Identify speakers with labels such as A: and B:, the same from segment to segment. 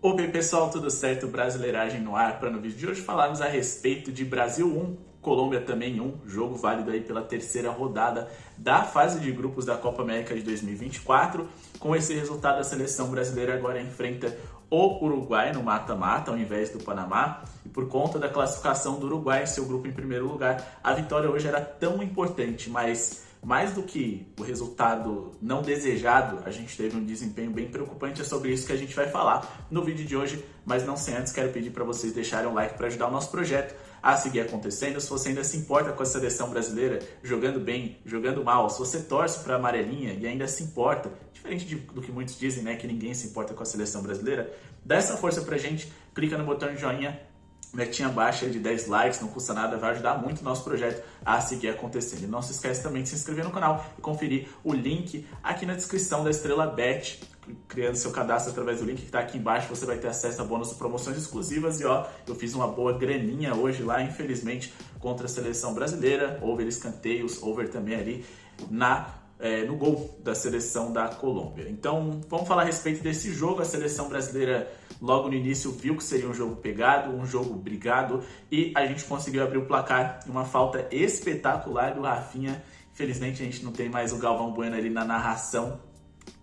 A: Oi pessoal, tudo certo? Brasileiragem no ar para no vídeo de hoje falarmos a respeito de Brasil 1, Colômbia também 1, jogo válido aí pela terceira rodada da fase de grupos da Copa América de 2024. Com esse resultado, a seleção brasileira agora enfrenta o Uruguai no mata-mata ao invés do Panamá. E por conta da classificação do Uruguai, seu grupo em primeiro lugar, a vitória hoje era tão importante, mas mais do que o resultado não desejado, a gente teve um desempenho bem preocupante. É sobre isso que a gente vai falar no vídeo de hoje, mas não sem antes quero pedir para vocês deixarem um like para ajudar o nosso projeto a seguir acontecendo. Se você ainda se importa com a seleção brasileira jogando bem, jogando mal, se você torce para a amarelinha e ainda se importa, diferente do que muitos dizem, né, que ninguém se importa com a seleção brasileira, dá essa força pra gente, clica no botão de joinha, metinha baixa de 10 likes, não custa nada, vai ajudar muito o nosso projeto a seguir acontecendo. E não se esquece também de se inscrever no canal e conferir o link aqui na descrição da Estrela Bet. Criando seu cadastro através do link que está aqui embaixo, você vai ter acesso a bônus e promoções exclusivas. E ó, eu fiz uma boa graninha hoje lá, infelizmente, contra a seleção brasileira. Over escanteios, over também ali no gol da seleção da Colômbia. Então, vamos falar a respeito desse jogo. A seleção brasileira, logo no início, viu que seria um jogo pegado, um jogo brigado, e a gente conseguiu abrir o placar em uma falta espetacular do Rafinha. Infelizmente, a gente não tem mais o Galvão Bueno ali na narração,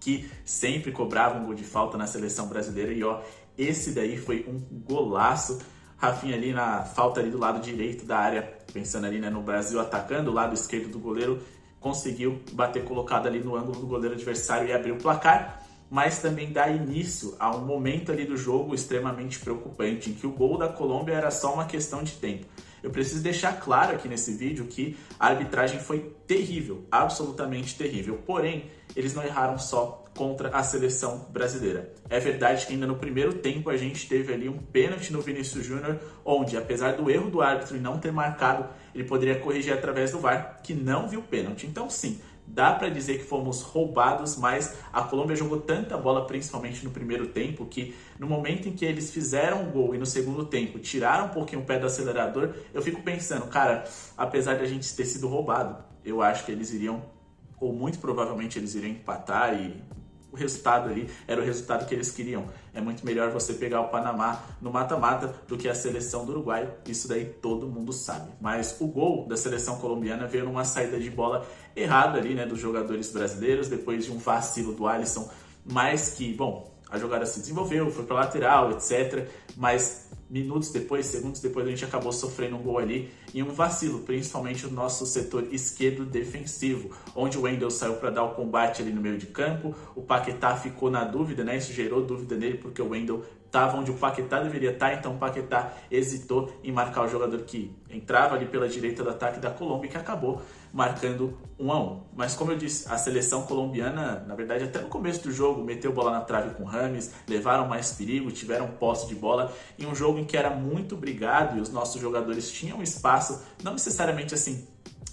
A: que sempre cobrava um gol de falta na seleção brasileira. E ó, esse daí foi um golaço. Rafinha ali na falta ali do lado direito da área, pensando ali, né, no Brasil atacando o lado esquerdo do goleiro, conseguiu bater colocado ali no ângulo do goleiro adversário e abrir o placar, mas também dá início a um momento ali do jogo extremamente preocupante, em que o gol da Colômbia era só uma questão de tempo. Eu preciso deixar claro aqui nesse vídeo que a arbitragem foi terrível, absolutamente terrível, porém, eles não erraram só contra a seleção brasileira. É verdade que ainda no primeiro tempo a gente teve ali um pênalti no Vinícius Júnior, onde, apesar do erro do árbitro e não ter marcado, ele poderia corrigir através do VAR, que não viu pênalti. Então sim, dá para dizer que fomos roubados, mas a Colômbia jogou tanta bola, principalmente no primeiro tempo, que no momento em que eles fizeram o gol e no segundo tempo tiraram um pouquinho o pé do acelerador, eu fico pensando, cara, apesar de a gente ter sido roubado, eu acho que eles iriam, ou muito provavelmente eles iriam empatar, e o resultado ali era o resultado que eles queriam. É muito melhor você pegar o Panamá no mata-mata do que a seleção do Uruguai, isso daí todo mundo sabe. Mas o gol da seleção colombiana veio numa saída de bola errada ali, né, dos jogadores brasileiros, depois de um vacilo do Alisson, mas que, bom, a jogada se desenvolveu, foi para lateral, etc. Mas minutos depois, segundos depois, a gente acabou sofrendo um gol ali e um vacilo, principalmente no nosso setor esquerdo defensivo, onde o Wendel saiu para dar o combate ali no meio de campo, o Paquetá ficou na dúvida, né? Isso gerou dúvida nele porque o Wendel estava onde o Paquetá deveria estar, então o Paquetá hesitou em marcar o jogador que entrava ali pela direita do ataque da Colômbia, que acabou marcando 1-1. Mas como eu disse, a seleção colombiana, na verdade, até no começo do jogo, meteu bola na trave com o Rames, levaram mais perigo, tiveram posse de bola, em um jogo em que era muito brigado e os nossos jogadores tinham espaço, não necessariamente assim,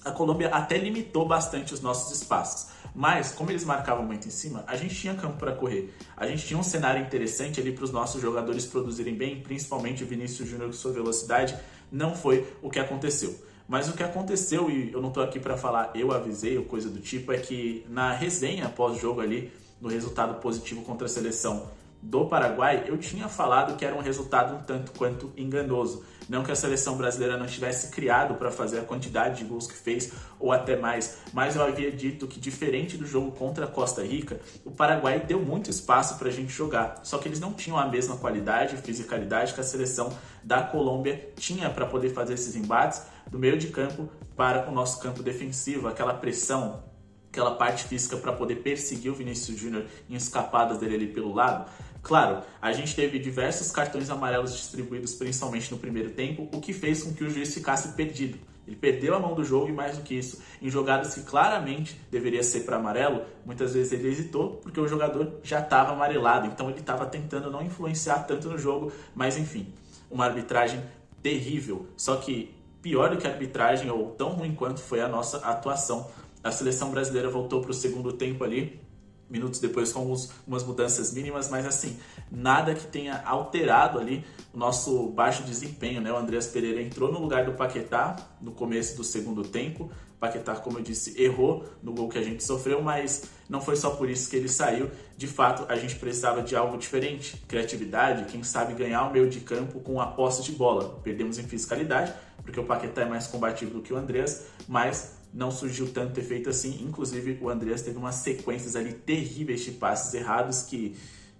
A: a Colômbia até limitou bastante os nossos espaços. Mas, como eles marcavam muito em cima, a gente tinha campo para correr. A gente tinha um cenário interessante ali para os nossos jogadores produzirem bem, principalmente o Vinícius Júnior com sua velocidade. Não foi o que aconteceu. Mas o que aconteceu, e eu não estou aqui para falar eu avisei ou coisa do tipo, é que na resenha pós-jogo ali, no resultado positivo contra a seleção do Paraguai, eu tinha falado que era um resultado um tanto quanto enganoso. Não que a seleção brasileira não tivesse criado para fazer a quantidade de gols que fez, ou até mais, mas eu havia dito que, diferente do jogo contra a Costa Rica, o Paraguai deu muito espaço para a gente jogar, só que eles não tinham a mesma qualidade e fisicalidade que a seleção da Colômbia tinha para poder fazer esses embates do meio de campo para o nosso campo defensivo, aquela pressão, aquela parte física para poder perseguir o Vinícius Júnior em escapadas dele ali pelo lado. Claro, a gente teve diversos cartões amarelos distribuídos, principalmente no primeiro tempo, o que fez com que o juiz ficasse perdido. Ele perdeu a mão do jogo e, mais do que isso, em jogadas que claramente deveria ser para amarelo, muitas vezes ele hesitou porque o jogador já estava amarelado, então ele estava tentando não influenciar tanto no jogo, mas enfim, uma arbitragem terrível. Só que pior do que a arbitragem, ou tão ruim quanto, foi a nossa atuação. A seleção brasileira voltou para o segundo tempo ali, minutos depois com umas mudanças mínimas, mas assim, nada que tenha alterado ali o nosso baixo desempenho, né? O Andreas Pereira entrou no lugar do Paquetá no começo do segundo tempo, Paquetá, como eu disse, errou no gol que a gente sofreu, mas não foi só por isso que ele saiu. De fato, a gente precisava de algo diferente, criatividade, quem sabe ganhar o meio de campo com a posse de bola. Perdemos em fiscalidade, porque o Paquetá é mais combativo do que o Andreas, mas não surgiu tanto efeito assim. Inclusive, o Andreas teve umas sequências ali terríveis de passes errados que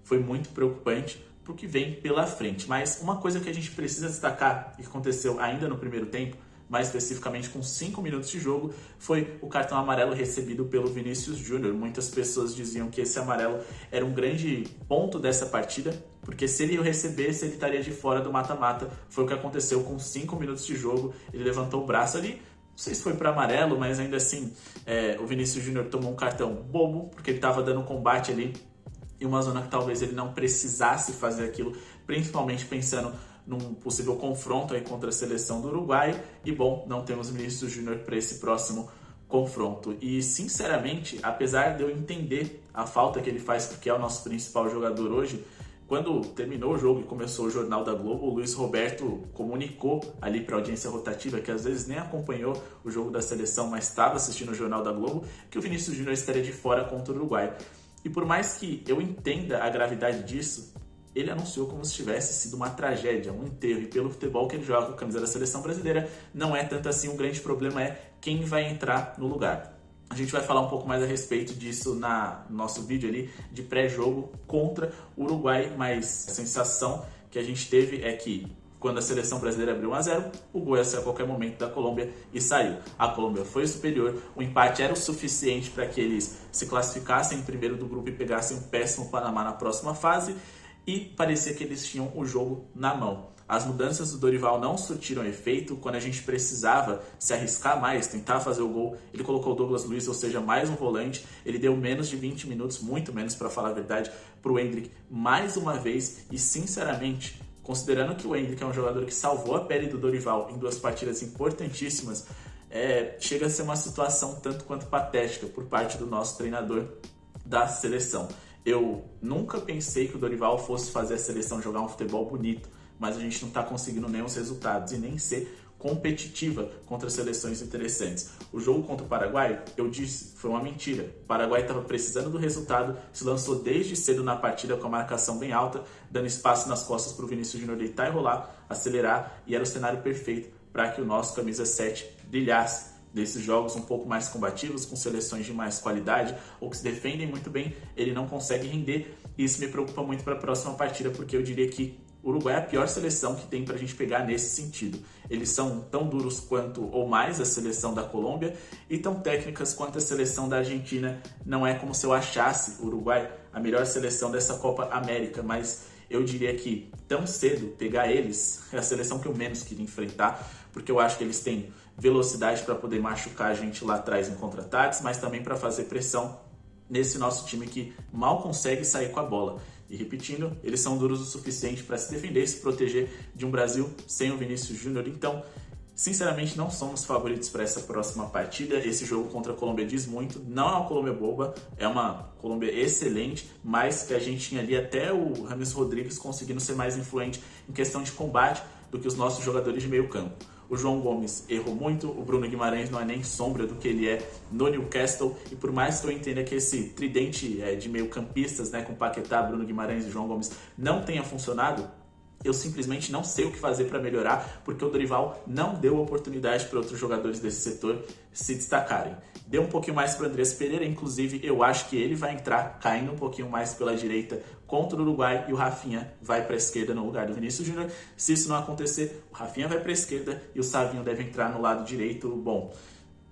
A: foi muito preocupante pro que vem pela frente. Mas uma coisa que a gente precisa destacar e que aconteceu ainda no primeiro tempo, mais especificamente com 5 minutos de jogo, foi o cartão amarelo recebido pelo Vinícius Júnior. Muitas pessoas diziam que esse amarelo era um grande ponto dessa partida, porque se ele o recebesse, ele estaria de fora do mata-mata. Foi o que aconteceu com 5 minutos de jogo, ele levantou o braço ali, não sei se foi para amarelo, mas ainda assim o Vinícius Júnior tomou um cartão bobo, porque ele estava dando um combate ali em uma zona que talvez ele não precisasse fazer aquilo, principalmente pensando num possível confronto aí contra a seleção do Uruguai. E bom, não temos Vinícius Júnior para esse próximo confronto. E sinceramente, apesar de eu entender a falta que ele faz, porque é o nosso principal jogador hoje, quando terminou o jogo e começou o Jornal da Globo, o Luiz Roberto comunicou ali para a audiência rotativa, que às vezes nem acompanhou o jogo da seleção, mas estava assistindo o Jornal da Globo, que o Vinícius Júnior estaria de fora contra o Uruguai. E por mais que eu entenda a gravidade disso, ele anunciou como se tivesse sido uma tragédia, um enterro. E pelo futebol que ele joga com a camisa da seleção brasileira, não é tanto assim. O grande problema é quem vai entrar no lugar. A gente vai falar um pouco mais a respeito disso no nosso vídeo ali de pré-jogo contra o Uruguai, mas a sensação que a gente teve é que quando a seleção brasileira abriu 1-0, o gol ia sair a qualquer momento da Colômbia e saiu. A Colômbia foi superior, o empate era o suficiente para que eles se classificassem em primeiro do grupo e pegassem um péssimo Panamá na próxima fase, e parecia que eles tinham o jogo na mão. As mudanças do Dorival não surtiram efeito. Quando a gente precisava se arriscar mais, tentar fazer o gol, ele colocou o Douglas Luiz, ou seja, mais um volante. Ele deu menos de 20 minutos, muito menos para falar a verdade, para o Endrick mais uma vez. E sinceramente, considerando que o Endrick é um jogador que salvou a pele do Dorival em 2 partidas importantíssimas, chega a ser uma situação tanto quanto patética por parte do nosso treinador da seleção. Eu nunca pensei que o Dorival fosse fazer a seleção jogar um futebol bonito, mas a gente não está conseguindo nem os resultados e nem ser competitiva contra seleções interessantes. O jogo contra o Paraguai, eu disse, foi uma mentira. O Paraguai estava precisando do resultado, se lançou desde cedo na partida com a marcação bem alta, dando espaço nas costas para o Vinícius Júnior deitar e rolar, acelerar, e era o cenário perfeito para que o nosso camisa 7 brilhasse. Desses jogos um pouco mais combativos, com seleções de mais qualidade ou que se defendem muito bem, ele não consegue render, e isso me preocupa muito para a próxima partida, porque eu diria que o Uruguai é a pior seleção que tem para a gente pegar nesse sentido. Eles são tão duros quanto ou mais a seleção da Colômbia e tão técnicas quanto a seleção da Argentina. Não é como se eu achasse o Uruguai a melhor seleção dessa Copa América, mas eu diria que tão cedo pegar eles é a seleção que eu menos queria enfrentar, porque eu acho que eles têm velocidade para poder machucar a gente lá atrás em contra-ataques, mas também para fazer pressão nesse nosso time que mal consegue sair com a bola. E repetindo, eles são duros o suficiente para se defender e se proteger de um Brasil sem o Vinícius Júnior. Então, sinceramente, não somos favoritos para essa próxima partida. Esse jogo contra a Colômbia diz muito. Não é uma Colômbia boba, é uma Colômbia excelente, mas que a gente tinha ali até o James Rodrigues conseguindo ser mais influente em questão de combate do que os nossos jogadores de meio campo. O João Gomes errou muito, o Bruno Guimarães não é nem sombra do que ele é no Newcastle, e por mais que eu entenda que esse tridente de meio campistas, com Paquetá, Bruno Guimarães e João Gomes, não tenha funcionado, eu simplesmente não sei o que fazer para melhorar, porque o Dorival não deu oportunidade para outros jogadores desse setor se destacarem. Deu um pouquinho mais para o Andrés Pereira, inclusive eu acho que ele vai entrar caindo um pouquinho mais pela direita contra o Uruguai, e o Rafinha vai para a esquerda no lugar do Vinícius Júnior. Se isso não acontecer, o Rafinha vai para a esquerda e o Savinho deve entrar no lado direito. Bom,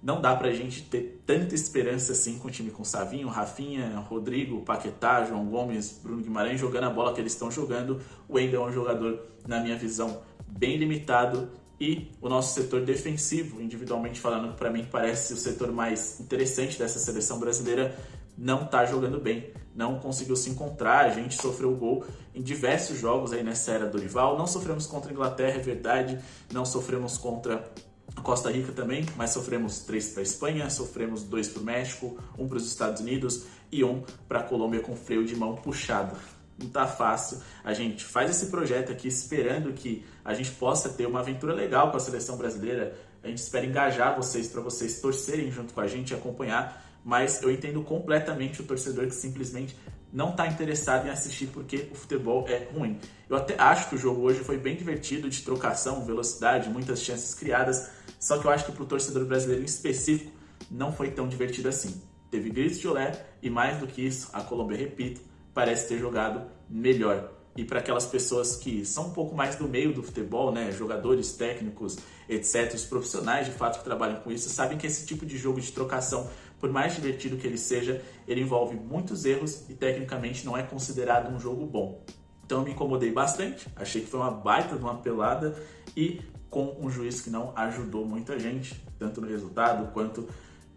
A: não dá pra gente ter tanta esperança assim com o time com Savinho, Rafinha, Rodrigo, Paquetá, João Gomes, Bruno Guimarães jogando a bola que eles estão jogando. O Wendel é um jogador, na minha visão, bem limitado, e o nosso setor defensivo, individualmente falando, para mim parece o setor mais interessante dessa seleção brasileira, não está jogando bem, não conseguiu se encontrar. A gente sofreu gol em diversos jogos aí nessa era do Dorival. Não sofremos contra a Inglaterra, é verdade, não sofremos contra a Costa Rica também, mas sofremos 3 para a Espanha, sofremos 2 para o México, 1 para os Estados Unidos e 1 para a Colômbia com freio de mão puxado. Não tá fácil. A gente faz esse projeto aqui esperando que a gente possa ter uma aventura legal com a seleção brasileira. A gente espera engajar vocês para vocês torcerem junto com a gente e acompanhar, mas eu entendo completamente o torcedor que simplesmente não está interessado em assistir porque o futebol é ruim. Eu até acho que o jogo hoje foi bem divertido, de trocação, velocidade, muitas chances criadas, só que eu acho que para o torcedor brasileiro em específico não foi tão divertido assim. Teve gritos de olé e mais do que isso, a Colômbia, repito, parece ter jogado melhor. E para aquelas pessoas que são um pouco mais do meio do futebol, né, jogadores, técnicos, etc., os profissionais de fato que trabalham com isso, sabem que esse tipo de jogo de trocação, por mais divertido que ele seja, ele envolve muitos erros e tecnicamente não é considerado um jogo bom. Então eu me incomodei bastante, achei que foi uma baita de uma pelada e com um juiz que não ajudou muita gente, tanto no resultado quanto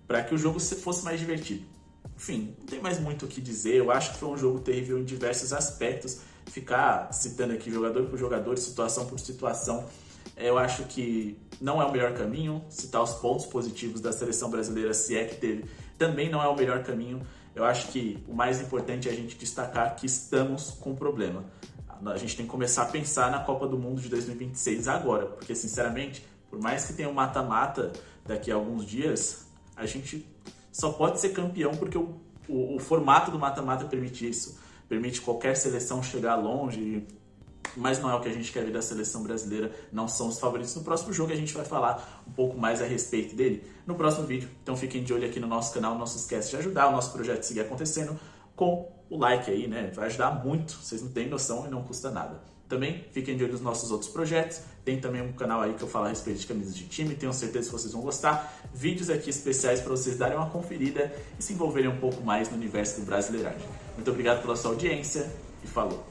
A: para que o jogo fosse mais divertido. Enfim, não tem mais muito o que dizer, eu acho que foi um jogo terrível em diversos aspectos. Ficar citando aqui jogador por jogador, situação por situação, eu acho que não é o melhor caminho. Citar os pontos positivos da seleção brasileira, se é que teve, também não é o melhor caminho. Eu acho que o mais importante é a gente destacar que estamos com um problema. A gente tem que começar a pensar na Copa do Mundo de 2026 agora, porque sinceramente, por mais que tenha um mata-mata daqui a alguns dias, a gente só pode ser campeão porque o formato do mata-mata permite isso. Permite qualquer seleção chegar longe, mas não é o que a gente quer ver da seleção brasileira, não são os favoritos. No próximo jogo a gente vai falar um pouco mais a respeito dele no próximo vídeo, então fiquem de olho aqui no nosso canal, não se esquece de ajudar o nosso projeto a seguir acontecendo com o like aí, né? Vai ajudar muito, vocês não têm noção e não custa nada. Também fiquem de olho nos nossos outros projetos, tem também um canal aí que eu falo a respeito de camisas de time, tenho certeza que vocês vão gostar. Vídeos aqui especiais para vocês darem uma conferida e se envolverem um pouco mais no universo do Brasileiragem. Muito obrigado pela sua audiência e falou!